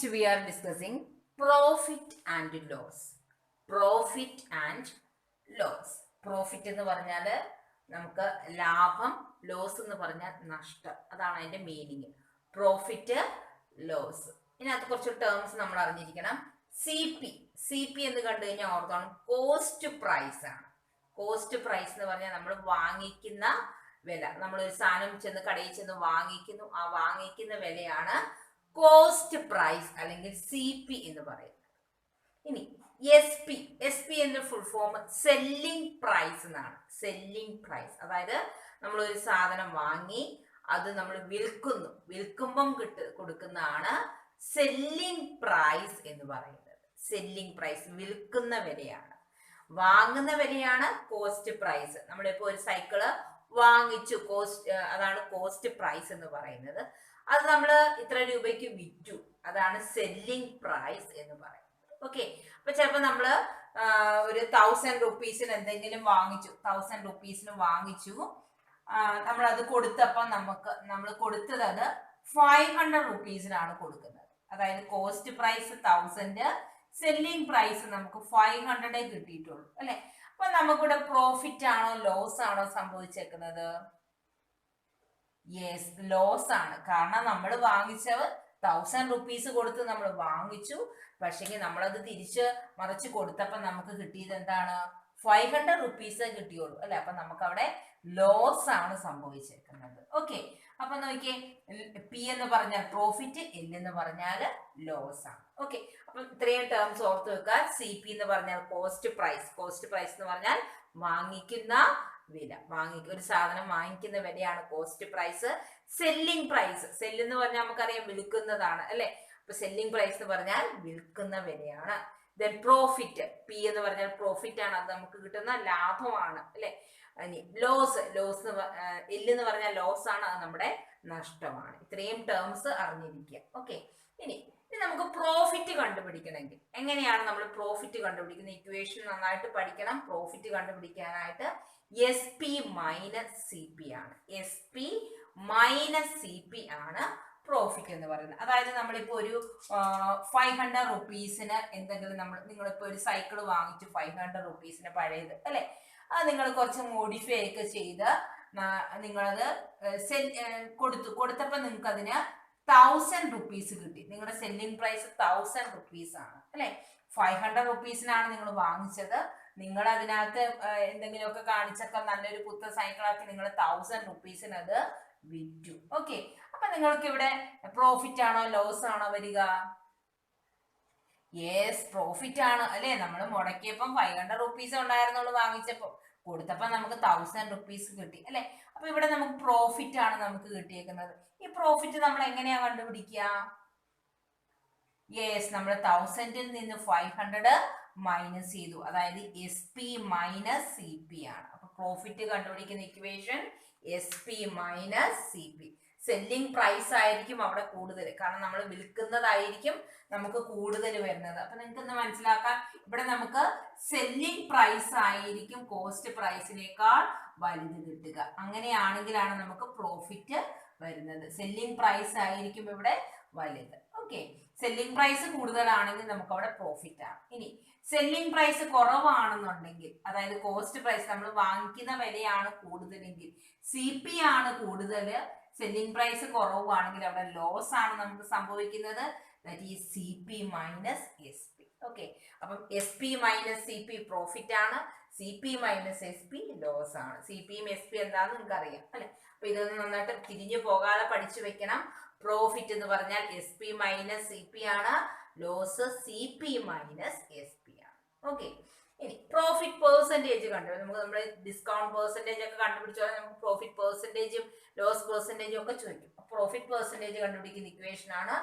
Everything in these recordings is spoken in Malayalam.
Next we are discussing profit and loss. Profit and loss. Profit എന്ന് പറഞ്ഞാൽ നമുക്ക് ലാഭം, ലോസ് എന്ന് പറഞ്ഞാൽ നഷ്ടം. അതാണ് അതിന്റെ മീനിങ്. Profit, loss. ഇതിനകത്ത് കുറച്ച് ടേംസ് നമ്മൾ അറിഞ്ഞിരിക്കണം. സി പി എന്ന് കണ്ടു കഴിഞ്ഞാൽ ഓർത്തോണം, കോസ്റ്റ് പ്രൈസ് ആണ്. കോസ്റ്റ് പ്രൈസ് എന്ന് പറഞ്ഞാൽ നമ്മൾ വാങ്ങിക്കുന്ന വില. നമ്മളൊരു സാധനം ചെന്ന് കടയിൽ ചെന്ന് വാങ്ങിക്കുന്നു, ആ വാങ്ങിക്കുന്ന വിലയാണ് കോസ്റ്റ് പ്രൈസ് അല്ലെങ്കിൽ സി പി എന്ന് പറയുന്നത്. ഇനി എസ് പി എന്ന ഫുൾ ഫോം സെല്ലിംഗ് പ്രൈസ് എന്നാണ്. സെല്ലിംഗ് പ്രൈസ് അതായത് നമ്മൾ ഒരു സാധനം വാങ്ങി അത് നമ്മൾ വിൽക്കുമ്പം കൊടുക്കുന്നതാണ് സെല്ലിംഗ് പ്രൈസ് എന്ന് പറയുന്നത്. സെല്ലിംഗ് പ്രൈസ് വിൽക്കുന്ന വിലയാണ്. വാങ്ങുന്ന വിലയാണ് കോസ്റ്റ് പ്രൈസ്. നമ്മളിപ്പോ ഒരു സൈക്കിള് വാങ്ങിച്ചു, അതാണ് കോസ്റ്റ് പ്രൈസ് എന്ന് പറയുന്നത്. അത് നമ്മൾ ഇത്ര രൂപയ്ക്ക് വിറ്റു, അതാണ് സെല്ലിംഗ് പ്രൈസ് എന്ന് പറയുന്നത്. ഓക്കെ, അപ്പൊ ചിലപ്പോൾ നമ്മള് ഒരു 1000 rupeesന് എന്തെങ്കിലും വാങ്ങിച്ചു, 1000 rupeesന് വാങ്ങിച്ചു, നമ്മൾ അത് കൊടുത്തപ്പോൾ നമ്മൾ കൊടുത്തത് അത് 500 rupeesനാണ് കൊടുക്കുന്നത്. അതായത് കോസ്റ്റ് പ്രൈസ് 1000, സെല്ലിംഗ് പ്രൈസ് നമുക്ക് 500 കിട്ടിയിട്ടുള്ളൂ അല്ലെ. അപ്പൊ നമുക്കിവിടെ പ്രോഫിറ്റ് ആണോ ലോസ് ആണോ സംഭവിച്ചേക്കുന്നത്? യെസ്, ലോസ് ആണ്. കാരണം നമ്മൾ വാങ്ങിച്ചത് 1000 rupees കൊടുത്ത് നമ്മൾ വാങ്ങിച്ചു, പക്ഷേ നമ്മളത് തിരിച്ച് മറിച്ച് കൊടുത്തപ്പോൾ നമുക്ക് കിട്ടിയത് എന്താണ്? 500 rupees കിട്ടിയുള്ളൂ അല്ലെ. അപ്പൊ നമുക്ക് അവിടെ ലോസ് ആണ് സംഭവിച്ചേക്കുന്നത്. ഓക്കെ, അപ്പൊ നോക്കിയേ, പി എന്ന് പറഞ്ഞാൽ പ്രോഫിറ്റ്, എൽ എന്ന് പറഞ്ഞാൽ ലോസ് ആണ്. ഓക്കെ, അപ്പൊ ഇത്രയും ടേംസ് ഓർത്ത് വെക്കുക. സി പി എന്ന് പറഞ്ഞാൽ കോസ്റ്റ് പ്രൈസ്. കോസ്റ്റ് പ്രൈസ് എന്ന് പറഞ്ഞാൽ വാങ്ങിക്കുന്ന വില. ഒരു സാധനം വാങ്ങിക്കുന്ന വിലയാണ് cost price. Selling price, sell എന്ന് പറഞ്ഞാൽ നമുക്കറിയാം വിൽക്കുന്നതാണ് അല്ലെ. അപ്പൊ സെല്ലിംഗ് പ്രൈസ് എന്ന് പറഞ്ഞാൽ വിൽക്കുന്ന വിലയാണ്. ദെൻ പ്രോഫിറ്റ്, പി എന്ന് പറഞ്ഞാൽ പ്രോഫിറ്റ് ആണ്, അത് നമുക്ക് കിട്ടുന്ന ലാഭമാണ് അല്ലെ. ഇനി ലോസ്, എൽ എന്ന് പറഞ്ഞാൽ ലോസ് ആണ്, അത് നമ്മുടെ നഷ്ടമാണ്. ഇത്രയും ടേംസ് അറിഞ്ഞിരിക്കുക. ഓക്കെ, ഇനി നമുക്ക് പ്രോഫിറ്റ് കണ്ടുപിടിക്കണമെങ്കിൽ എങ്ങനെയാണ് നമ്മൾ പ്രോഫിറ്റ് കണ്ടുപിടിക്കുന്നത്? ഇക്വേഷൻ നന്നായിട്ട് പഠിക്കണം. പ്രോഫിറ്റ് കണ്ടുപിടിക്കാനായിട്ട് S P minus C P ആണ്. S P minus C P ആണ് പ്രോഫിറ്റ് എന്ന് പറയുന്നത്. അതായത് നമ്മളിപ്പോ ഒരു 500 rupeesന് എന്തെങ്കിലും നിങ്ങളിപ്പോ ഒരു സൈക്കിൾ വാങ്ങിച്ചു 500 rupeesന് പഴയത് അല്ലെ. അത് നിങ്ങൾ കുറച്ച് മോഡിഫൈ ഒക്കെ ചെയ്ത് നിങ്ങളത് കൊടുത്തപ്പോൾ നിങ്ങൾക്ക് അതിന് 1000 rupees കിട്ടി. നിങ്ങളുടെ സെല്ലിംഗ് പ്രൈസ് 1000 rupees ആണ് അല്ലെ. 500 rupeesനാണ് നിങ്ങൾ വാങ്ങിച്ചത്. നിങ്ങൾ അതിനകത്ത് എന്തെങ്കിലുമൊക്കെ കാണിച്ചൊക്കെ നല്ലൊരു പുത്ത സൈക്കിളാക്കി നിങ്ങൾ 1000 rupeesന് അത് വിറ്റു. ഓക്കെ, അപ്പൊ നിങ്ങൾക്ക് ഇവിടെ പ്രോഫിറ്റ് ആണോ ലോസ് ആണോ വരിക? യെസ്, പ്രോഫിറ്റ് ആണ് അല്ലെ. നമ്മൾ മുടക്കിയപ്പം 500 rupees ഉണ്ടായിരുന്നുള്ളൂ, വാങ്ങിച്ചപ്പോ കൊടുത്തപ്പോ നമുക്ക് 1000 rupees കിട്ടി അല്ലെ. അപ്പൊ ഇവിടെ നമുക്ക് പ്രോഫിറ്റ് ആണ് നമുക്ക് കിട്ടിയേക്കുന്നത്. ഈ പ്രോഫിറ്റ് നമ്മൾ എങ്ങനെയാ കണ്ടുപിടിക്കുക? യെസ്, നമ്മൾ 1000ൽ നിന്ന് 500 മൈനസ് ചെയ്തു, അതായത് S P minus C P ആണ്. അപ്പൊ പ്രോഫിറ്റ് കണ്ടുപിടിക്കുന്ന equation S P minus C P. Selling price ആയിരിക്കും അവിടെ കൂടുതൽ, കാരണം നമ്മൾ വിൽക്കുന്നതായിരിക്കും നമുക്ക് കൂടുതൽ വരുന്നത്. അപ്പൊ നിങ്ങൾക്ക് ഒന്ന് മനസ്സിലാക്കാം, ഇവിടെ നമുക്ക് സെല്ലിംഗ് പ്രൈസ് ആയിരിക്കും കോസ്റ്റ് പ്രൈസിനേക്കാൾ വലുത് കിട്ടുക. അങ്ങനെയാണെങ്കിലാണ് നമുക്ക് പ്രോഫിറ്റ് വരുന്നത്. സെല്ലിംഗ് പ്രൈസ് ആയിരിക്കും ഇവിടെ വലുത്. ഓക്കെ, സെല്ലിംഗ് പ്രൈസ് കൂടുതലാണെങ്കിൽ നമുക്ക് അവിടെ പ്രോഫിറ്റ് ആണ്. ഇനി സെല്ലിംഗ് പ്രൈസ് കുറവാണെന്നുണ്ടെങ്കിൽ, അതായത് കോസ്റ്റ് പ്രൈസ് നമ്മൾ വാങ്ങിക്കുന്ന വിലയാണ് കൂടുതലെങ്കിൽ, സി പി ആണ് കൂടുതൽ, സെല്ലിംഗ് പ്രൈസ് കുറവാണെങ്കിൽ അവിടെ ലോസ് ആണ് നമുക്ക് സംഭവിക്കുന്നത്. That is C P minus S P. Okay, അപ്പം S P minus C P profit ആണ്, C P minus S P loss ആണ്. സി പിയും എസ് പി എന്താണെന്ന് നിങ്ങൾക്ക് അറിയാം അല്ലെ. അപ്പൊ ഇതൊന്ന് നന്നായിട്ട് തിരിഞ്ഞു പോകാതെ പഠിച്ചു വെക്കണം. പ്രോഫിറ്റ് എന്ന് പറഞ്ഞാൽ S P minus C P ആണ്, loss C P minus S P ആണ്. ഓക്കെ, ഇനി പ്രോഫിറ്റ് പെർസെൻറ്റേജ് നമ്മൾ ഡിസ്കൗണ്ട് പെർസെൻറ്റേജ് ഒക്കെ കണ്ടുപിടിച്ചാൽ നമുക്ക് പ്രോഫിറ്റ് പെർസെൻറ്റേജും ലോസ് പെർസെൻറ്റേജും ഒക്കെ ചോദിക്കും. പ്രോഫിറ്റ് പെർസെൻറ്റേജ് കണ്ടുപിടിക്കുന്ന ഇക്വേഷൻ ആണ്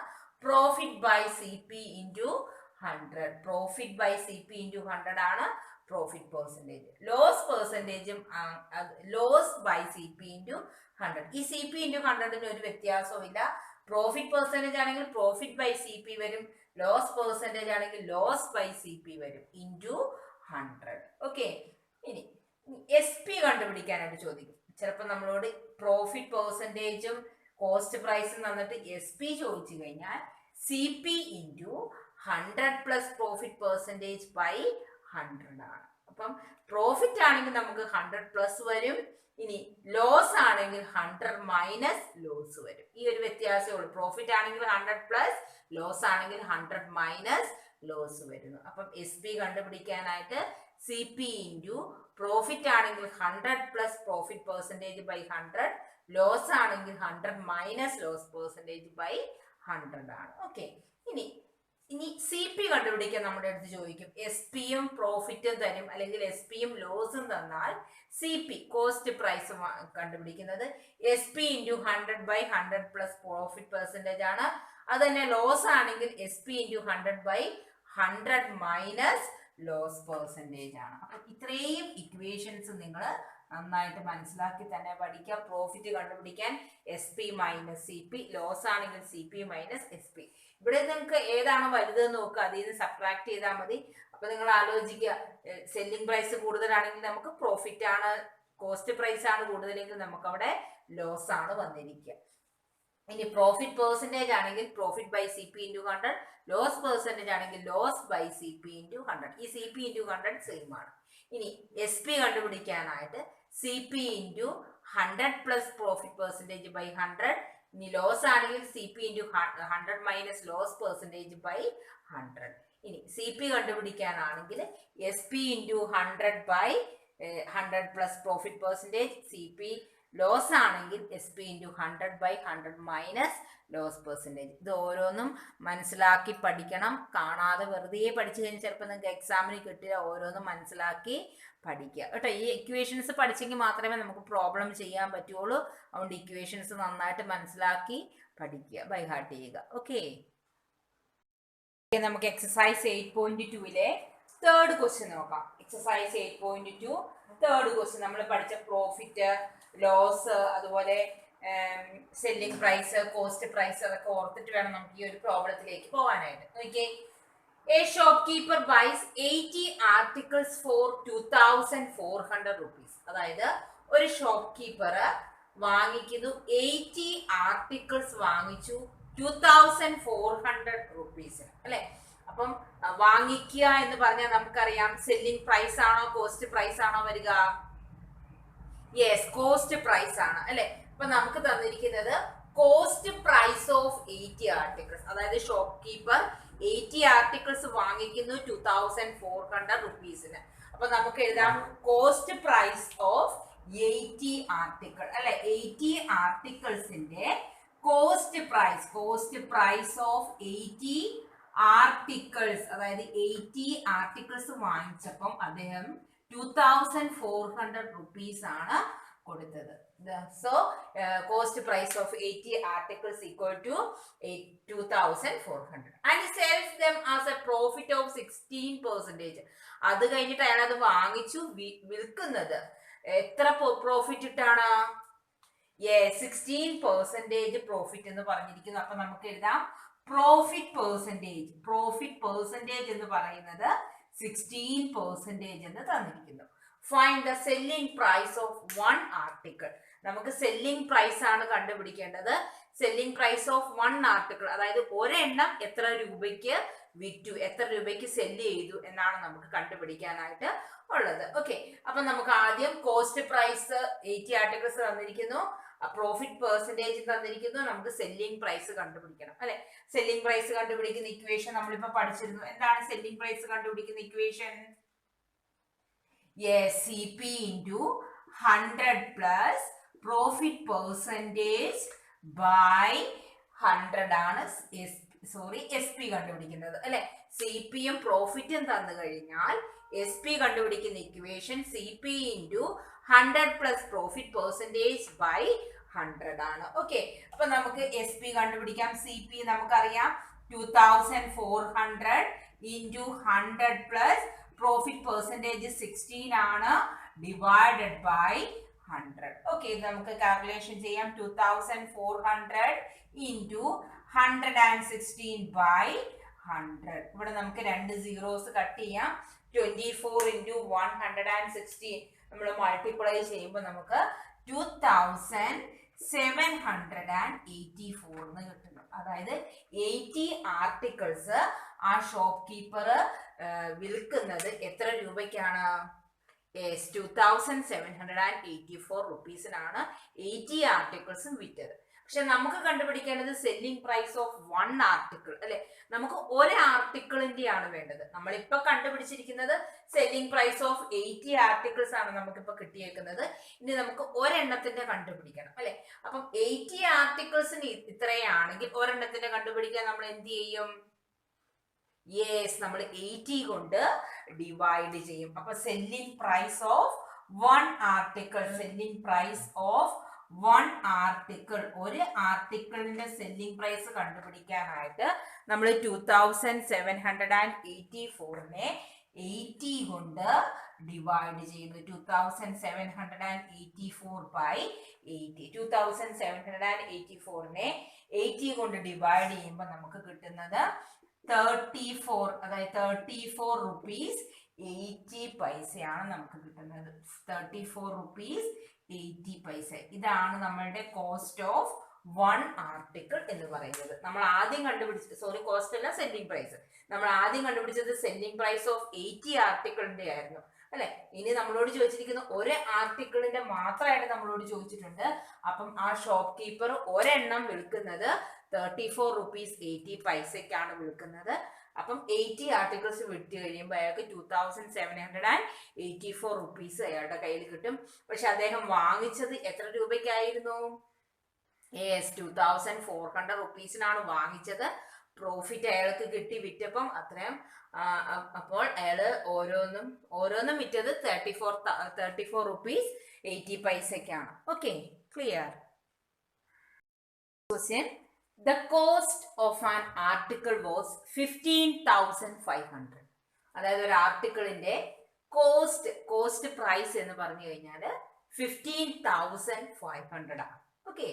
profit by C P into 100. Profit by C P into 100 ആണ് പ്രോഫിറ്റ് പെർസെൻറ്റേജ്. ലോസ് പെർസെൻറ്റേജും loss by C P into 100. ഈ സി പി ഇൻറ്റു 100ന് ഒരു വ്യത്യാസവും ഇല്ല. പ്രോഫിറ്റ് പെർസെൻറ്റേജ് ആണെങ്കിൽ പ്രോഫിറ്റ് ബൈ സി പി വരും, ലോസ് പെർസെൻറ്റേജ് ആണെങ്കിൽ ലോസ് ബൈ സി പി വരും, ഇൻറ്റു 100. ഓക്കെ, ഇനി എസ് പി കണ്ടുപിടിക്കാനായിട്ട് ചോദിക്കും. ചിലപ്പോൾ നമ്മളോട് പ്രോഫിറ്റ് പെർസെൻറ്റേജും കോസ്റ്റ് പ്രൈസും തന്നിട്ട് എസ് പി ചോദിച്ചു കഴിഞ്ഞാൽ CP into 100 plus profit percentage by 100 ആണ്. അപ്പം പ്രോഫിറ്റ് ആണെങ്കിൽ നമുക്ക് 100 പ്ലസ് വരും, ഇനി ലോസ് ആണെങ്കിൽ 100 മൈനസ് ലോസ് വരും. ഈ ഒരു വ്യത്യാസമേ ഉള്ളൂ. പ്രോഫിറ്റ് ആണെങ്കിൽ 100 പ്ലസ്, ലോസ് ആണെങ്കിൽ 100 മൈനസ് ലോസ് വരുന്നു. അപ്പം SP കണ്ടുപിടിക്കാനായിട്ട് CP ഇൻറ്റു പ്രോഫിറ്റ് ആണെങ്കിൽ 100 plus profit percentage by 100, loss ആണെങ്കിൽ 100 മൈനസ് ലോസ് പെർസെൻറ്റേജ് ബൈ 100 ആണ്. ഓക്കെ, ഇനി CP കണ്ടുപിടിക്കാൻ നമ്മുടെ അടുത്ത് ചോദിക്കും. SP-യും പ്രോഫിറ്റും തരും, അല്ലെങ്കിൽ SP-യും ലോസും തന്നാൽ CP കോസ്റ്റ് പ്രൈസ് കണ്ടുപിടിക്കുന്നത് SP into 100 by 100 plus profit percentage ആണ്. അത് തന്നെ ലോസ് ആണെങ്കിൽ SP into 100 by 100 minus loss percentage ആണ്. അപ്പം ഇത്രയും ഇക്വേഷൻസ് നിങ്ങൾ നന്നായിട്ട് മനസ്സിലാക്കി തന്നെ പഠിക്കുക. പ്രോഫിറ്റ് കണ്ടുപിടിക്കാൻ SP മൈനസ് CP, ലോസ് ആണെങ്കിൽ CP മൈനസ് SP. ഇവിടെ നിങ്ങൾക്ക് ഏതാണ് വലുതെന്ന് നോക്കുക, അതിൽ നിന്ന് സബ്ട്രാക്ട് ചെയ്താൽ മതി. അപ്പൊ നിങ്ങൾ ആലോചിക്കുക, സെല്ലിംഗ് പ്രൈസ് കൂടുതലാണെങ്കിൽ നമുക്ക് പ്രോഫിറ്റ് ആണ്, കോസ്റ്റ് പ്രൈസ് ആണ് കൂടുതലെങ്കിൽ നമുക്ക് അവിടെ ലോസ് ആണ് വന്നിരിക്കുക. ഇനി പ്രോഫിറ്റ് പെർസെൻറ്റേജ് ആണെങ്കിൽ profit by CP into 100, loss percentage ആണെങ്കിൽ ലോസ് ബൈ CP ഇൻറ്റു 100. ഈ CP ഇൻറ്റു 100 സെയിം ആണ്. ഇനി SP കണ്ടുപിടിക്കാനായിട്ട് CP into 100 plus profit percentage by 100, ഇനി ലോസ് ആണെങ്കിൽ CP into 100 minus loss percentage by 100. ഇനി CP കണ്ടുപിടിക്കാനാണെങ്കിൽ SP into 100 by 100 plus profit percentage, CP loss ആണെങ്കിൽ SP into 100 by 100 minus loss percentage. ഇത് ഓരോന്നും മനസ്സിലാക്കി പഠിക്കണം. കാണാതെ വെറുതെ പഠിച്ചു കഴിഞ്ഞാൽ ചിലപ്പോൾ നിങ്ങൾക്ക് എക്സാമിന് കിട്ടില്ല. ഓരോന്നും മനസ്സിലാക്കി പഠിക്കുക കേട്ടോ. ഈ ഇക്വേഷൻസ് പഠിച്ചെങ്കിൽ മാത്രമേ നമുക്ക് പ്രോബ്ലം ചെയ്യാൻ പറ്റുള്ളൂ. അതുകൊണ്ട് ഇക്വേഷൻസ് നന്നായിട്ട് മനസ്സിലാക്കി പഠിക്കുക, ബൈ ഹാർട്ട് ചെയ്യുക. ഓക്കെ, നമുക്ക് എക്സസൈസ് 8.2-ലെ തേർഡ് ക്വസ്റ്റ്യൻ നോക്കാം. എക്സസൈസ് 8.2 തേർഡ് ക്വസ്റ്റ്യൻ നമ്മൾ പഠിച്ച പ്രോഫിറ്റ്, ലോസ്, അതുപോലെ സെല്ലിംഗ് പ്രൈസ്, കോസ്റ്റ് പ്രൈസ്, അതൊക്കെ ഓർത്തിട്ട് വേണം നമുക്ക് ഈ ഒരു പ്രോബ്ലത്തിലേക്ക് പോകാനായിട്ട്. Okay, A shopkeeper buys 80 articles for 2,400 rupees. അതായത് ഒരു ഷോപ്പ് കീപ്പർ വാങ്ങിക്കുന്നു 80 ആർട്ടിക്കിൾസ് വാങ്ങിച്ചു 2,400 റുപ്പീസിന് അല്ലെ. അപ്പം വാങ്ങിക്കുക എന്ന് പറഞ്ഞാൽ നമുക്കറിയാം സെല്ലിംഗ് പ്രൈസ് ആണോ കോസ്റ്റ് പ്രൈസ് ആണോ വരിക? യെസ്, കോസ്റ്റ് പ്രൈസ് ആണ് അല്ലെ. അപ്പൊ നമുക്ക് തന്നിരിക്കുന്നത് കോസ്റ്റ് പ്രൈസ് ഓഫ് 80 ആർട്ടിക്കിൾസ്. അതായത് ഷോപ്പ് കീപ്പർ 80 ആർട്ടിക്കിൾസ് വാങ്ങിക്കുന്നു 2,400 റുപ്പീസിന്. അപ്പൊ നമുക്ക് എഴുതാം കോസ്റ്റ് പ്രൈസ് ഓഫ് 80 ആർട്ടിക്കിൾ അല്ലെ. 80 ആർട്ടിക്കിൾസിന്റെ കോസ്റ്റ് പ്രൈസ് ഓഫ് 80 ആർട്ടിക്കിൾസ്, അതായത് 80 ആർട്ടിക്കിൾസ് വാങ്ങിച്ചപ്പം അദ്ദേഹം 2,400 റുപ്പീസ് ആണ് കൊടുത്തത്. So cost price of 80 articles equal to 2,400 and he sells them as a profit of 16%. അത് കഴിഞ്ഞിട്ട് അയാൾ അത് വാങ്ങിച്ചു വിൽക്കുന്നത് എത്ര പ്രോഫിറ്റ് ഇട്ടാണ്? 16% പ്രോഫിറ്റ് എന്ന് പറഞ്ഞിരിക്കുന്നു. അപ്പൊ നമുക്ക് എഴുതാം പ്രോഫിറ്റ് പെർസെൻറ്റേജ് എന്ന് പറയുന്നത് 16% എന്ന് തന്നിരിക്കുന്നു. Find the selling price of 1 article. നമുക്ക് സെല്ലിംഗ് പ്രൈസ് ആണ് കണ്ടുപിടിക്കേണ്ടത്. സെല്ലിംഗ് പ്രൈസ് ഓഫ് 1 ആർട്ടിക്കിൾ, അതായത് ഒരെണ്ണം എത്ര രൂപയ്ക്ക് വിറ്റു, എത്ര രൂപയ്ക്ക് സെല്ല് ചെയ്തു എന്നാണ് നമുക്ക് കണ്ടുപിടിക്കാനായിട്ട് ഉള്ളത്. ഓക്കെ, അപ്പൊ നമുക്ക് ആദ്യം കോസ്റ്റ് പ്രൈസ് 80 ആർട്ടിക്കിൾസ് തന്നിരിക്കുന്നു, പ്രോഫിറ്റ് പെർസെൻറ്റേജ് തന്നിരിക്കുന്നു, നമുക്ക് സെല്ലിംഗ് പ്രൈസ് കണ്ടുപിടിക്കണം അല്ലെ. സെല്ലിംഗ് പ്രൈസ് കണ്ടുപിടിക്കുന്ന ഇക്വേഷൻ നമ്മളിപ്പോ പഠിച്ചിരുന്നു. എന്താണ് സെല്ലിംഗ് പ്രൈസ് കണ്ടുപിടിക്കുന്ന equation? Yes, CP into 100 plus profit percentage by 100 ആണ് SP കണ്ടുപിടിക്കുന്നത് അല്ലെ. CPയും പ്രോഫിറ്റും തന്നു കഴിഞ്ഞാൽ SP കണ്ടുപിടിക്കുന്ന equation CP into 100 plus profit percentage by 100 ആണ്. ഓക്കെ, അപ്പൊ നമുക്ക് SP കണ്ടുപിടിക്കാം. CP നമുക്കറിയാം 2,400 into 100 plus പ്രോഫിറ്റ് പെർസെൻറ്റേജ് 16 ആണ് ഡിവൈഡഡ് ബൈ 100. ഓക്കെ, ഇത് നമുക്ക് കാൽക്കുലേഷൻ ചെയ്യാം. 2,400 into 116 by 100. ഇവിടെ നമുക്ക് 2 സീറോസ് കട്ട് ചെയ്യാം. 24 into 116 നമ്മൾ മൾട്ടിപ്ലൈ ചെയ്യുമ്പോൾ നമുക്ക് 2,000 784 എന്ന് കിട്ടുന്നു. അതായത് 80 ആർട്ടിക്കിൾസ് ആ ഷോപ്പ് കീപ്പർ വിൽക്കുന്നത് എത്ര രൂപയ്ക്കാണ്? 2784 റുപ്പീസിനാണ് 80 ആർട്ടിക്കിൾസും വിറ്റത്. പക്ഷെ നമുക്ക് കണ്ടുപിടിക്കേണ്ടത് സെല്ലിംഗ് പ്രൈസ് ഓഫ് 1 ആർട്ടിക്കിൾ അല്ലെ. നമുക്ക് ഒരു ആർട്ടിക്കിളിന്റെ ആണ് വേണ്ടത്. നമ്മളിപ്പോ കണ്ടുപിടിച്ചിരിക്കുന്നത് സെല്ലിംഗ് പ്രൈസ് ഓഫ് 80 ആർട്ടിക്കിൾസ് ആണ് നമുക്കിപ്പോ കിട്ടിയേക്കുന്നത്. ഇനി നമുക്ക് ഒരെണ്ണത്തിന്റെ കണ്ടുപിടിക്കണം അല്ലെ. അപ്പം 80 ആർട്ടിക്കിൾസിന് ഇത്രയാണെങ്കിൽ ഒരെണ്ണത്തിന്റെ കണ്ടുപിടിക്കാൻ നമ്മൾ എന്ത് ചെയ്യും? യെസ്, നമ്മൾ 80 കൊണ്ട് ഡിവൈഡ് ചെയ്യും. അപ്പൊ selling price of 1 article, selling price of 1 article, ഒരു ആർട്ടിക്കിളിന്റെ സെല്ലിംഗ് പ്രൈസ് കണ്ടുപിടിക്കാനായിട്ട് നമ്മൾ 2784നെ 80 കൊണ്ട് ഡിവൈഡ് ചെയ്യുന്നു. 2784 by 80. 2784നെ 80 കൊണ്ട് ഡിവൈഡ് ചെയ്യുമ്പോൾ നമുക്ക് കിട്ടുന്നത് 34, അതായത് 34 റുപ്പീസ് 80 പൈസയാണ് നമുക്ക് കിട്ടുന്നത്. 34 റുപ്പീസ് 80 പൈസ. ഇതാണ് നമ്മളുടെ കോസ്റ്റ് ഓഫ് 1 ആർട്ടിക്കിൾ എന്ന് പറയുന്നത്. നമ്മൾ ആദ്യം കണ്ടുപിടിച്ചത്, സോറി കോസ്റ്റ് അല്ല, സെല്ലിംഗ് പ്രൈസ്. നമ്മൾ ആദ്യം കണ്ടുപിടിച്ചത് സെല്ലിംഗ് പ്രൈസ് ഓഫ് 80 ആർട്ടിക്കിളിന്റെ ആയിരുന്നു അല്ലെ. ഇനി നമ്മളോട് ചോദിച്ചിരിക്കുന്ന ഒരു ആർട്ടിക്കിളിന്റെ മാത്രമായിട്ട് നമ്മളോട് ചോദിച്ചിട്ടുണ്ട്. അപ്പം ആ ഷോപ്പ് കീപ്പർ ഒരെണ്ണം വിൽക്കുന്നത് 34 റുപ്പീസ് 80 പൈസക്കാണ് വിൽക്കുന്നത്. അപ്പം 80 ആർട്ടിക്കിൾസ് വിറ്റ് കഴിയുമ്പോൾ അയാൾക്ക് 2784 റുപ്പീസ് അയാളുടെ കയ്യിൽ കിട്ടും. പക്ഷെ അദ്ദേഹം വാങ്ങിച്ചത് എത്ര രൂപയ്ക്കായിരുന്നു? 2400 റുപ്പീസിനാണ് വാങ്ങിച്ചത്. പ്രോഫിറ്റ് അയാൾക്ക് കിട്ടി വിറ്റപ്പം അത്രയും. അപ്പോൾ അയാള് ഓരോന്നും വിറ്റത് 34 റുപ്പീസ് 80 പൈസക്കാണ്. Okay, clear? Question: The cost of an article was 15,500. അതായത് ഒരു ആർട്ടിക്കിളിന്റെ കോസ്റ്റ് പ്രൈസ് എന്ന് പറഞ്ഞു കഴിഞ്ഞാൽ 15,500 ആണ്. Okay,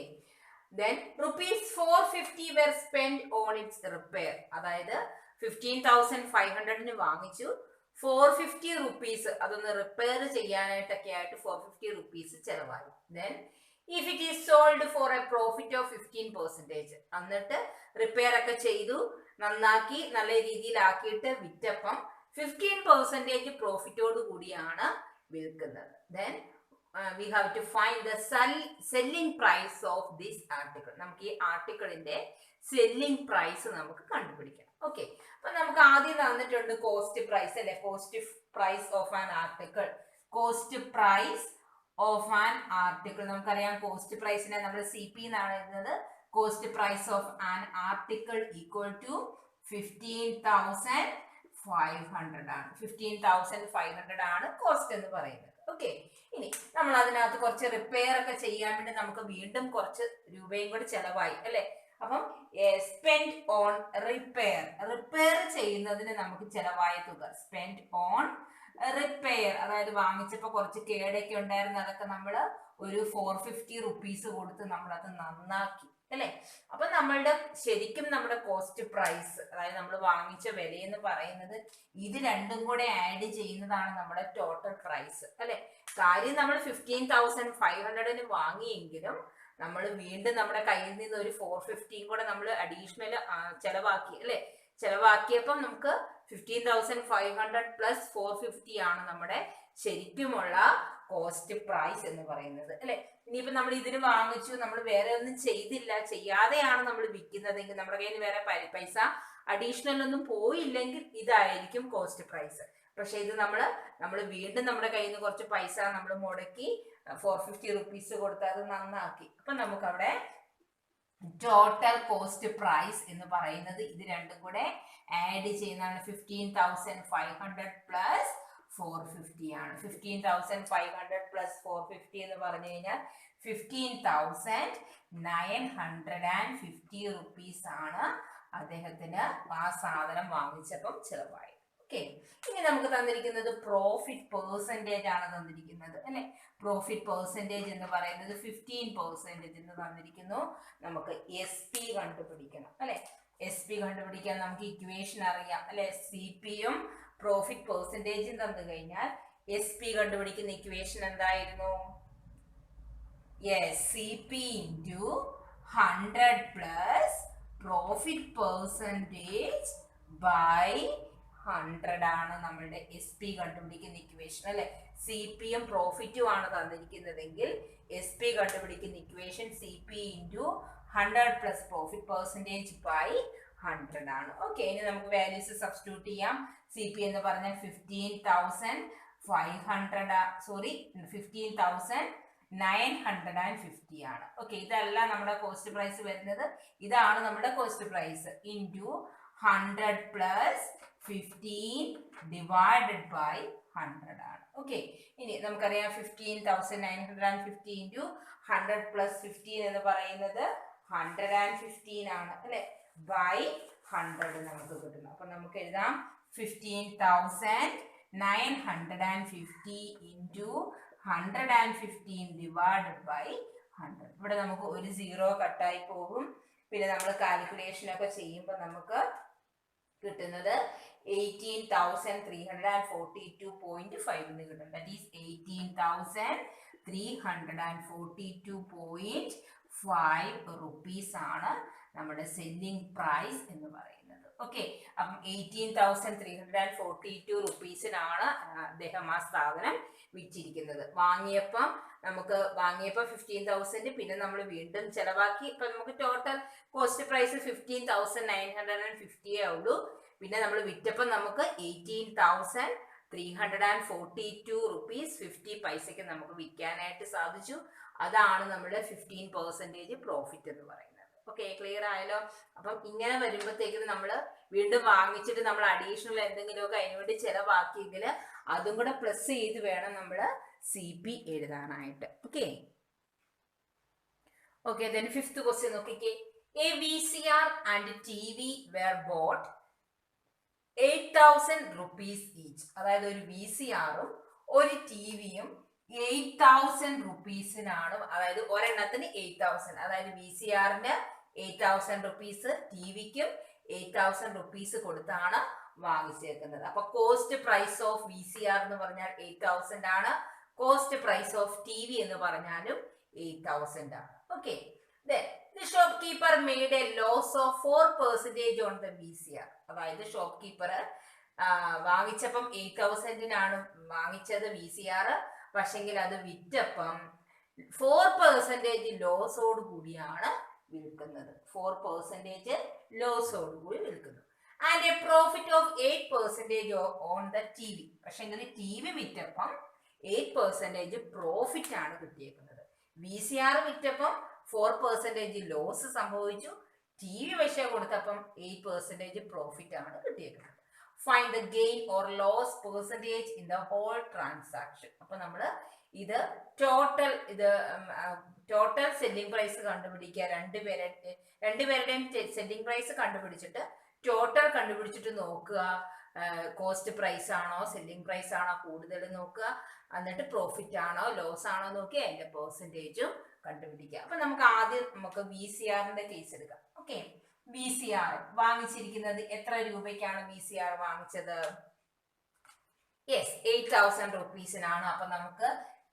then rupees 450 were spent on its repair. അതായത് 15,500ന് വാങ്ങിച്ചു, 450 റുപ്പീസ് അതൊന്ന് റിപ്പയർ ചെയ്യാനായിട്ടൊക്കെ ആയിട്ട് 450 റുപ്പീസ് ചെലവായി. then if it is sold for a profit of 15%, എന്നിട്ട് റിപ്പയർ ഒക്കെ ചെയ്തു, നന്നാക്കി, നല്ല രീതിയിലാക്കിയിട്ട് വിറ്റപ്പം 15% പ്രോഫിറ്റോട് കൂടിയാണ് വിൽക്കുന്നത്. then we have to find the selling price of this article. നമുക്ക് ഈ ആർട്ടിക്കിളിന്റെ സെല്ലിംഗ് പ്രൈസ് നമുക്ക് കണ്ടുപിടിക്കണം. ഓക്കെ, അപ്പൊ നമുക്ക് ആദ്യം തന്നിട്ടുണ്ട് കോസ്റ്റ് പ്രൈസ് അല്ലെ. Cost price of an article, cost price of an article. നമുക്കറിയാം കോസ്റ്റ് പ്രൈസിനെ നമ്മൾ CP എന്നാണ് എഴുതുന്നത്. Cost price of an article equal to 15,500 ആണ്. 15,500 ആണ് കോസ്റ്റ് എന്ന് പറയുന്നത്. ഓക്കെ, ഇനി നമ്മൾ അതിനകത്ത് കുറച്ച് റിപ്പയർ ഒക്കെ ചെയ്യാൻ വേണ്ടി നമുക്ക് വീണ്ടും കുറച്ച് രൂപയും കൂടി ചെലവായി അല്ലെ. അപ്പം സ്പെൻഡ് ഓൺ റിപ്പയർ ചെയ്യുന്നതിന് നമുക്ക് ചെലവായ തുക സ്പെൻഡ് ഓൺ റിപ്പയർ. അതായത് വാങ്ങിച്ചപ്പോ കുറച്ച് കേടൊക്കെ ഉണ്ടായിരുന്നു, അതൊക്കെ നമ്മൾ ഒരു 450 റുപ്പീസ് കൊടുത്ത് നമ്മളത് നന്നാക്കി അല്ലെ. അപ്പൊ നമ്മളുടെ ശരിക്കും നമ്മുടെ കോസ്റ്റ് പ്രൈസ്, അതായത് നമ്മൾ വാങ്ങിച്ച വില എന്ന് പറയുന്നത് ഇത് രണ്ടും കൂടെ ആഡ് ചെയ്യുന്നതാണ് നമ്മുടെ ടോട്ടൽ പ്രൈസ് അല്ലെ. കാര്യം നമ്മൾ 15,500ന് വാങ്ങിയെങ്കിലും നമ്മൾ വീണ്ടും നമ്മുടെ കയ്യിൽ നിന്ന് ഒരു 450 കൂടെ നമ്മൾ അഡീഷണൽ ചെലവാക്കി അല്ലെ. ചെലവാക്കിയപ്പം നമുക്ക് 15,500 പ്ലസ് 450 ആണ് നമ്മുടെ ശരിക്കുമുള്ള കോസ്റ്റ് പ്രൈസ് എന്ന് പറയുന്നത് അല്ലെ. ഇനിയിപ്പോ നമ്മൾ ഇതിന് വാങ്ങിച്ചു, നമ്മൾ വേറെ ഒന്നും ചെയ്തില്ല, ചെയ്യാതെയാണ് നമ്മൾ വിൽക്കുന്നതെങ്കിൽ, നമ്മുടെ കയ്യിൽ നിന്ന് വേറെ പൈസ അഡീഷണൽ ഒന്നും പോയില്ലെങ്കിൽ ഇതായിരിക്കും കോസ്റ്റ് പ്രൈസ്. പക്ഷെ ഇത് നമ്മൾ വീണ്ടും നമ്മുടെ കയ്യിൽ നിന്ന് കുറച്ച് പൈസ നമ്മൾ മുടക്കി 450 റുപ്പീസ് കൊടുത്ത് അത് നന്നാക്കി. അപ്പൊ നമുക്കവിടെ ടോട്ടൽ കോസ്റ്റ് പ്രൈസ് എന്ന് പറയുന്നത് ഇത് രണ്ടും കൂടെ ആഡ് ചെയ്യുന്നതാണ്. 15,500 പ്ലസ് 450 ആണ്. 15,500 പ്ലസ് 450 എന്ന് പറഞ്ഞു കഴിഞ്ഞാൽ 15,950 റുപ്പീസ് ആണ് അദ്ദേഹത്തിന് ആ സാധനം വാങ്ങിച്ചപ്പം ചെലവായി. ഓക്കെ, ഇനി നമുക്ക് തന്നിരിക്കുന്നത് പ്രോഫിറ്റ് പെർസെൻറ്റേജ് ആണ് തന്നിരിക്കുന്നത് അല്ലെ. പ്രോഫിറ്റ് പെർസെൻറ്റേജ് എന്ന് പറയുന്നത് 15% എന്ന് തന്നിരിക്കുന്നു. നമുക്ക് SP കണ്ടുപിടിക്കണം അല്ലെ. SP കണ്ടുപിടിക്കാൻ നമുക്ക് ഇക്വേഷൻ അറിയാം അല്ലെ. CPയും പ്രോഫിറ്റ് പെർസെൻറ്റേജും തന്നു കഴിഞ്ഞാൽ SP കണ്ടുപിടിക്കുന്ന ഇക്വേഷൻ എന്തായിരുന്നു? Yes, CP into 100 plus profit percentage by 100 ആണ് നമ്മളുടെ SP കണ്ടുപിടിക്കുന്ന ഇക്വേഷൻ അല്ലെ. CP യും പ്രോഫിറ്റും ആണ് തന്നിരിക്കുന്നതെങ്കിൽ SP കണ്ടുപിടിക്കുന്ന equation CP into 100 plus profit percentage by 100 ആണ്. ഓക്കെ, ഇനി നമുക്ക് വാല്യൂസ് സബ്സ്റ്റിറ്റ്യൂട്ട് ചെയ്യാം. CP എന്ന് പറഞ്ഞാൽ 15,950 ആണ്. ഓക്കെ, ഇതല്ല നമ്മുടെ കോസ്റ്റ് പ്രൈസ് വരുന്നത്, ഇതാണ് നമ്മുടെ cost price into 100 plus 15 divided by 100 ആണ്. ഓക്കെ, ഇനി നമുക്കറിയാം 15,950 ഇൻറ്റു 100 പ്ലസ് 15 എന്ന് പറയുന്നത് 115 ആണ് അല്ലെ, ബൈ 100 നമുക്ക് കിട്ടുന്നു. അപ്പൊ നമുക്ക് എഴുതാം 15,950 ഇൻറ്റു 115 ഡിവൈഡഡ് ബൈ 100. ഇവിടെ നമുക്ക് ഒരു സീറോ കട്ടായി പോകും. പിന്നെ നമ്മൾ കാൽക്കുലേഷൻ ഒക്കെ ചെയ്യുമ്പോൾ നമുക്ക് കിട്ടുന്നത് 18,342.5 എന്ന് കിട്ടും. ദാറ്റ് ഈസ് 18,342.5 റുപ്പീസ് ആണ് നമ്മുടെ സെല്ലിംഗ് പ്രൈസ് എന്ന് പറയുന്നത്. ഓക്കെ, അപ്പം 18,342 റുപ്പീസിനാണ് അദ്ദേഹം ആ സ്ഥാപനം വിറ്റിരിക്കുന്നത്. വാങ്ങിയപ്പോൾ 15,000, പിന്നെ നമ്മൾ വീണ്ടും ചെലവാക്കി. ഇപ്പൊ നമുക്ക് ടോട്ടൽ കോസ്റ്റ് പ്രൈസ് 15,950 ഉള്ളൂ. പിന്നെ നമ്മൾ വിറ്റപ്പോൾ നമുക്ക് 18,342 റുപ്പീസ് 50 പൈസക്ക് നമുക്ക് വിൽക്കാനായിട്ട് സാധിച്ചു. അതാണ് നമ്മുടെ 15% പ്രോഫിറ്റ് എന്ന് പറയുന്നത്. ഓക്കെ, ക്ലിയർ ആയല്ലോ. അപ്പം ഇങ്ങനെ വരുമ്പോഴത്തേക്കും നമ്മൾ വീണ്ടും വാങ്ങിച്ചിട്ട് നമ്മൾ അഡീഷണൽ എന്തെങ്കിലുമൊക്കെ അതിനുവേണ്ടി ചിലവാക്കിയെങ്കിൽ അതും കൂടെ പ്ലസ് ചെയ്ത് വേണം നമ്മൾ CP എഴുതാനായിട്ട്. Okay okay then fifth question നോക്കിക്കേ. A VCR and TV were bought 8,000 rupees each. അതായത് ഒരു VCRഉം ഒരു TVയും 8,000 റുപ്പീസിനാണ്. അതായത് ഒരെണ്ണത്തിന് 8,000, അതായത് VCRന് 8,000 റുപ്പീസ്, TVക്കും 8,000 റുപ്പീസ് കൊടുത്താണ് വാങ്ങിച്ചേക്കുന്നത്. അപ്പൊ കോസ്റ്റ് പ്രൈസ് ഓഫ് VCR എന്ന് പറഞ്ഞാൽ 8,000 ആണ്. കോസ്റ്റ് പ്രൈസ് ഓഫ് TV എന്ന് പറഞ്ഞാലും 8,000 ആണ്. Okay, the shopkeeper made a loss of 4% on the VCR. അതായത് ഷോപ്കീപ്പർ വാങ്ങിച്ചപ്പം 8,000-നാണ് വാങ്ങിച്ചത് VCR, പക്ഷെങ്കിൽ അത് വിറ്റപ്പം 4% ലോസോട് കൂടിയാണ് വിൽക്കുന്നത്. 4% ലോസോട് കൂടി വിൽക്കുന്നു. And a profit of 8% on the TV. പക്ഷെങ്കിൽ TV വിറ്റപ്പം 8% പ്രോഫിറ്റ് ആണ് കിട്ടിയേക്കുന്നത്. VCR വിറ്റപ്പം 4% ലോസ് സംഭവിച്ചു. TV പക്ഷേ കൊടുത്തപ്പം 8% പ്രോഫിറ്റ് ആണ് കിട്ടിയേക്കുന്നത്. Find the gain or loss percentage in the whole transaction. അപ്പൊ നമ്മൾ ഇത് ടോട്ടൽ സെല്ലിംഗ് പ്രൈസ് കണ്ടുപിടിക്കുക. രണ്ടുപേരുടെയും സെല്ലിംഗ് പ്രൈസ് കണ്ടുപിടിച്ചിട്ട് ടോട്ടൽ കണ്ടുപിടിച്ചിട്ട് നോക്കുക, കോസ്റ്റ് പ്രൈസ് ആണോ സെല്ലിംഗ് പ്രൈസ് ആണോ കൂടുതൽ നോക്കുക, എന്നിട്ട് പ്രോഫിറ്റ് ആണോ ലോസ് ആണോ നോക്കി അതിന്റെ പെർസെൻറ്റേജും കണ്ടുപിടിക്കുക. അപ്പൊ നമുക്ക് ആദ്യം VCRന്റെ കേസ് എടുക്കാം. ഓക്കെ, VCR വാങ്ങിച്ചിരിക്കുന്നത് എത്ര രൂപയ്ക്കാണ് VCR വാങ്ങിച്ചത്? യെസ്, 8,000 റുപ്പീസിനാണ്. അപ്പൊ നമുക്ക്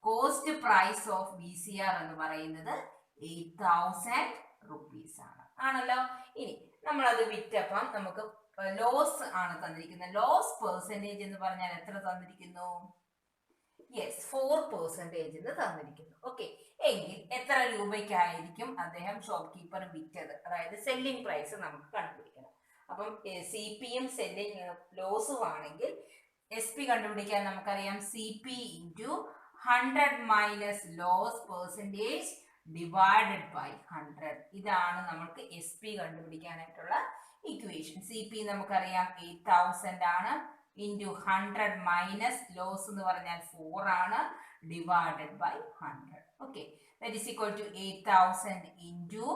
കോസ്റ്റ് പ്രൈസ് ഓഫ് VCR എന്ന് പറയുന്നത് 8,000 റുപ്പീസ് ആണല്ലോ. ഇനി നമ്മളത് വിറ്റപ്പം നമുക്ക് ലോസ് ആണ് തന്നിരിക്കുന്നത്. ലോസ് പെർസെൻറ്റേജ് എന്ന് പറഞ്ഞാൽ എത്ര തന്നിരിക്കുന്നു? യെസ്, 4% തന്നിരിക്കുന്നു. ഓക്കെ, എങ്കിൽ എത്ര രൂപയ്ക്കായിരിക്കും അദ്ദേഹം ഷോപ്കീപ്പർ വിറ്റത്? അതായത് സെല്ലിംഗ് പ്രൈസ് നമുക്ക് കണ്ടുപിടിക്കണം. അപ്പം CPയും സെല്ലിംഗ് ലോസും ആണെങ്കിൽ SP കണ്ടുപിടിക്കാൻ നമുക്കറിയാം CP into 100 minus loss percentage divided by 100. ഇതാണ് നമുക്ക് SP കണ്ടുപിടിക്കാനായിട്ടുള്ള ഇക്വേഷൻ. CP നമുക്കറിയാം 8,000 ആണ്, ഇൻറ്റു 100 മൈനസ് ലോസ് എന്ന് പറഞ്ഞാൽ 4 ആണ്, divided by 100. Okay, that is equal to 8,000 into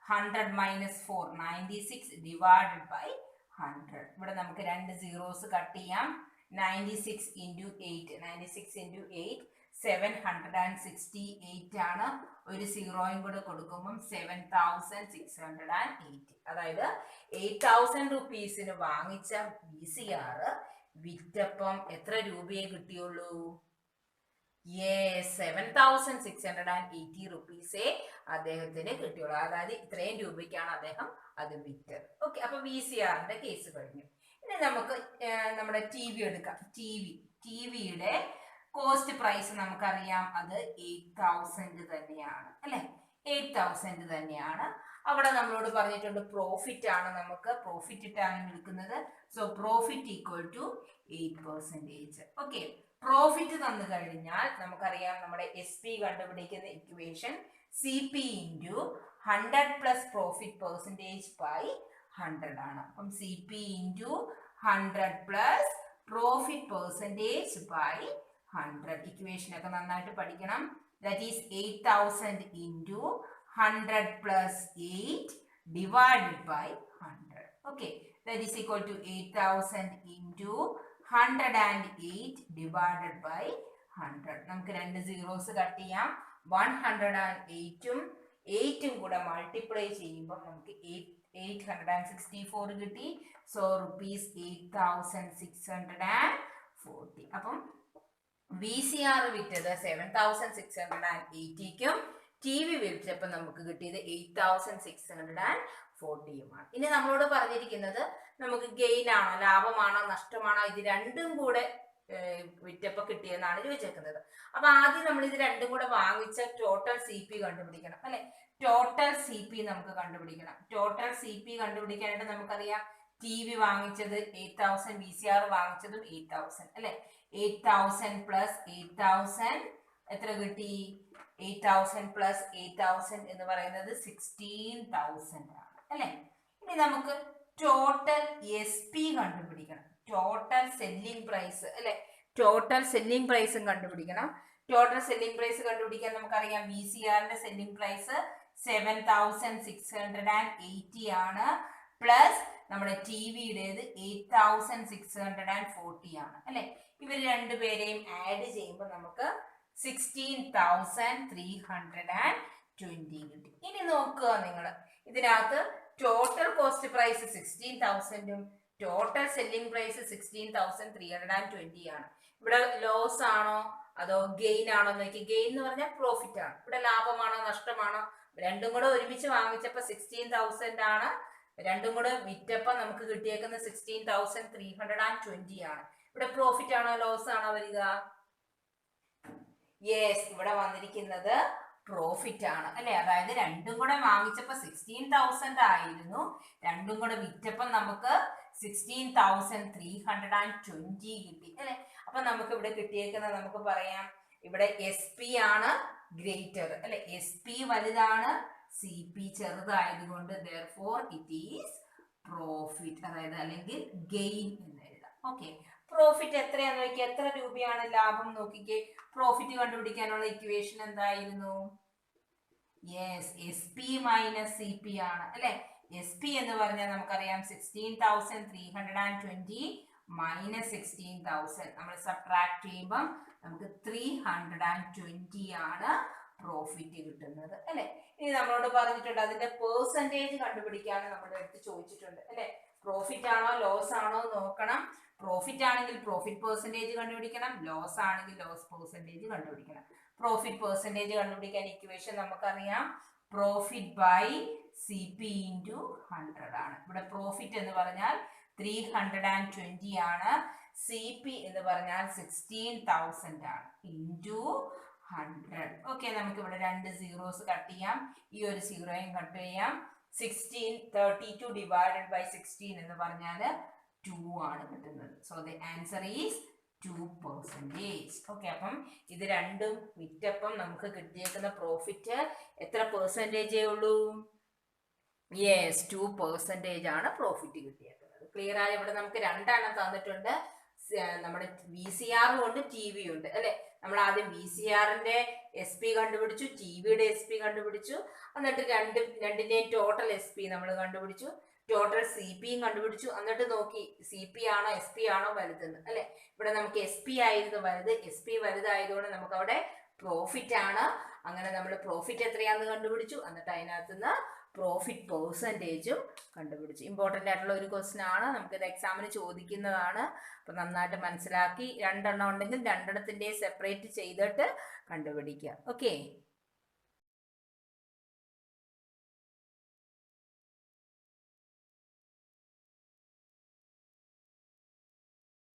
100 minus 4 96 divided by 100. ഇവിടെ നമുക്ക് രണ്ട് സീറോസ് കട്ട് ചെയ്യാം. 96 ഇൻറ്റു 8 768 ആണ്. ഒരു സീറോയും കൂടെ കൊടുക്കുമ്പം 7,608. അതായത് 8,000 റുപ്പീസിന് വാങ്ങിച്ച VCR വിറ്റപ്പം എത്ര രൂപയെ കിട്ടിയുള്ളൂ? യെസ് 7680 റുപ്പീസേ അദ്ദേഹത്തിന് കിട്ടിയുള്ളൂ. അതായത് ഇത്രയും രൂപയ്ക്കാണ് അദ്ദേഹം അത് വിറ്റത്. ഓക്കെ, അപ്പൊ VCRന്റെ കേസ് കഴിഞ്ഞു. ഇനി നമുക്ക് നമ്മുടെ TV എടുക്കാം. ടിവിയുടെ കോസ്റ്റ് പ്രൈസ് നമുക്കറിയാം, അത് 8000 തന്നെയാണ് അല്ലെ. 8000 തന്നെയാണ്. അവിടെ നമ്മളോട് പറഞ്ഞിട്ടുണ്ട് പ്രോഫിറ്റ് ആണ്, നമുക്ക് പ്രോഫിറ്റ് ഇട്ടാണ് എടുക്കുന്നത്. So profit equal to 8%. Okay, profit തന്നു കഴിഞ്ഞാൽ നമുക്കറിയാം നമ്മുടെ SP കണ്ടുപിടിക്കുന്ന equation CP into 100 plus profit percentage by 100 ആണ്. അപ്പം CP into 100 plus profit percentage by 100. Equation ഒക്കെ നന്നായിട്ട് പഠിക്കണം. That is 8000 into 100 plus 8 divided by 100. Okay, that is equal to 8000 into 108 divided by 100. നമുക്ക് രണ്ട് സീറോസ് കട്ട് ചെയ്യാം. 108ഉം 8ഉം കൂടെ മൾട്ടിപ്ലൈ ചെയ്യുമ്പോൾ നമുക്ക് 864 കിട്ടി. So rupees 8640. അപ്പം VCR വിറ്റത് 7680ക്കും TV വിറ്റപ്പോൾ നമുക്ക് കിട്ടിയത് 8640യുമാണ്. ഇനി നമ്മളോട് പറഞ്ഞിരിക്കുന്നത് നമുക്ക് ഗെയിൻ ആണോ, ലാഭമാണോ, നഷ്ടമാണോ, ഇത് രണ്ടും കൂടെ വിറ്റപ്പോൾ കിട്ടിയെന്നാണ് ചോദിച്ചേക്കുന്നത്. അപ്പൊ ആദ്യം നമ്മൾ ഇത് രണ്ടും കൂടെ വാങ്ങിച്ച ടോട്ടൽ CP കണ്ടുപിടിക്കണം അല്ലെ. ടോട്ടൽ CP നമുക്ക് കണ്ടുപിടിക്കണം. ടോട്ടൽ CP കണ്ടുപിടിക്കാനായിട്ട് നമുക്കറിയാം TV വാങ്ങിച്ചത് 8000, VCR വാങ്ങിച്ചതും 8000 അല്ലെ. 8000 പ്ലസ് 8000 എത്ര കിട്ടി? 8000 പ്ലസ് 8000 എന്ന് പറയുന്നത് 16000 ആണ് അല്ലെ. ഇനി നമുക്ക് ടോട്ടൽ SP കണ്ടുപിടിക്കണം. ടോട്ടൽ സെല്ലിംഗ് പ്രൈസ് അല്ലെ. ടോട്ടൽ സെല്ലിംഗ് പ്രൈസും കണ്ടുപിടിക്കണം. ടോട്ടൽ സെല്ലിംഗ് പ്രൈസ് കണ്ടുപിടിക്കാൻ നമുക്കറിയാം VCRന്റെ സെല്ലിംഗ് പ്രൈസ് 7680 ആണ്. പ്ലസ് നമ്മുടെ TVയുടേത് 8640 ആണ് അല്ലെ. ഇവർ രണ്ടുപേരെയും ആഡ് ചെയ്യുമ്പോൾ നമുക്ക് 16320 കിട്ടി. ഇനി നോക്കുക നിങ്ങൾ, ഇതിനകത്ത് ടോട്ടൽ കോസ്റ്റ് പ്രൈസ് 16000ഉം ടോട്ടൽ സെല്ലിംഗ് പ്രൈസ് 16320 ആണ്. ഇവിടെ ലോസ് ആണോ അതോ ഗെയിൻ ആണോ നോക്കി. ഗെയിൻ എന്ന് പറഞ്ഞാൽ പ്രോഫിറ്റ് ആണ്. ഇവിടെ ലാഭമാണോ നഷ്ടമാണോ? രണ്ടും കൂടെ ഒരുമിച്ച് വാങ്ങിച്ചപ്പോൾ 16000 ആണ്. രണ്ടും കൂടെ വിറ്റപ്പോൾ നമുക്ക് കിട്ടിയേക്കുന്ന 16320 ആണ്. ഇവിടെ പ്രോഫിറ്റ് ആണോ ലോസ് ആണോ വരിക? യെസ്, ഇവിടെ വന്നിരിക്കുന്നത് പ്രോഫിറ്റ് ആണ് അല്ലെ. അതായത് രണ്ടും കൂടെ വാങ്ങിച്ചപ്പോൾ 16000 ആയിരുന്നു, രണ്ടും കൂടെ വിറ്റപ്പം നമുക്ക് 16320 കിട്ടി അല്ലെ. അപ്പൊ നമുക്ക് ഇവിടെ കിട്ടിയേക്കുന്നത് നമുക്ക് പറയാം, ഇവിടെ SP ആണ് ഗ്രേറ്റർ അല്ലെ. SP വലുതാണ്, CP ചെറുതായതുകൊണ്ട് therefore it is profit, അതായത് അല്ലെങ്കിൽ ഗെയിൻ എന്ന് എഴുതാം. ഓക്കെ, പ്രോഫിറ്റ് എത്രയാന്ന് നോക്കിയാൽ എത്ര രൂപയാണ് ലാഭം നോക്കിക്കേ. പ്രോഫിറ്റ് കണ്ടുപിടിക്കാനുള്ള ഇക്വേഷൻ എന്തായിരുന്നു? യെസ്, SP മൈനസ് CP ആണ് അല്ലെ. SP എന്ന് പറഞ്ഞാൽ നമുക്കറിയാം 16320 മൈനസ് 16000 നമ്മൾ സബ്ട്രാക്ട് ചെയ്യുമ്പോൾ നമുക്ക് 320 ആണ് പ്രോഫിറ്റ് കിട്ടുന്നത് അല്ലെ. ഇനി നമ്മളോട് പറഞ്ഞിട്ടുണ്ട് അതിന്റെ പെർസെന്റേജ് കണ്ടുപിടിക്കാൻ നമ്മുടെ അടുത്ത് ചോദിച്ചിട്ടുണ്ട് അല്ലെ. പ്രോഫിറ്റ് ആണോ ലോസ് ആണോ നോക്കണം. പ്രോഫിറ്റ് ആണെങ്കിൽ പ്രോഫിറ്റ് പെർസെന്റേജ് കണ്ടുപിടിക്കണം, ലോസ് ആണെങ്കിൽ ലോസ് പെർസെന്റേജ് കണ്ടുപിടിക്കണം. പ്രോഫിറ്റ് പെർസെന്റേജ് കണ്ടുപിടിക്കാൻ ഇക്വേഷൻ നമുക്കറിയാം, പ്രോഫിറ്റ് ബൈ CP ഇൻറ്റു 100 ആണ്. ഇവിടെ പ്രോഫിറ്റ് എന്ന് പറഞ്ഞാൽ 320 ആണ്, CP എന്ന് പറഞ്ഞാൽ 16000 ആണ്, ഇൻറ്റു 100. ഓക്കെ, നമുക്ക് ഇവിടെ രണ്ട് സീറോസ് കട്ട് ചെയ്യാം, ഈ ഒരു സീറോയും കട്ട് ചെയ്യാം. 32 ഡിവൈഡഡ് ബൈ 16 എന്ന് പറഞ്ഞാൽ 2 ആണ് കിട്ടുന്നത്. So the answer is 2%. Okay, അപ്പം ഇത് രണ്ടും വിറ്റപ്പം നമുക്ക് കിട്ടിയേക്കുന്ന പ്രോഫിറ്റ് എത്ര പെർസെൻറ്റേജേ ഉള്ളൂ? യെസ്, 2% ആണ് പ്രോഫിറ്റ് കിട്ടിയേക്കുന്നത്. ക്ലിയർ ആയി? ഇവിടെ നമുക്ക് രണ്ടെണ്ണം തന്നിട്ടുണ്ട്, നമ്മുടെ VCR ഉണ്ട് TV ഉണ്ട് അല്ലെ. നമ്മൾ ആദ്യം VCRന്റെ SP കണ്ടുപിടിച്ചു, TVയുടെ SP കണ്ടുപിടിച്ചു, എന്നിട്ട് രണ്ടിന്റെയും ടോട്ടൽ SP നമ്മൾ കണ്ടുപിടിച്ചു, ടോട്ടൽ CPയും കണ്ടുപിടിച്ചു, എന്നിട്ട് നോക്കി CP ആണോ SP ആണോ വലുതെന്ന് അല്ലെ. ഇവിടെ നമുക്ക് SP ആയിരുന്നു വലുത്, SP വലുതായതുകൊണ്ട് നമുക്ക് അവിടെ പ്രോഫിറ്റ് ആണ്. അങ്ങനെ നമ്മൾ പ്രോഫിറ്റ് എത്രയാണെന്ന് കണ്ടുപിടിച്ചു, എന്നിട്ട് അതിനകത്ത് നിന്ന് പ്രോഫിറ്റ് പെർസെൻറ്റേജും കണ്ടുപിടിച്ചു. ഇമ്പോർട്ടൻ്റ് ആയിട്ടുള്ള ഒരു ക്വസ്റ്റ്യൻ ആണ്, നമുക്കിത് എക്സാമിന് ചോദിക്കുന്നതാണ്. അപ്പോൾ നന്നായിട്ട് മനസ്സിലാക്കി, രണ്ടെണ്ണം ഉണ്ടെങ്കിൽ രണ്ടെണ്ണത്തിൻ്റെ സെപ്പറേറ്റ് ചെയ്തിട്ട് കണ്ടുപിടിക്കുക. ഓക്കെ.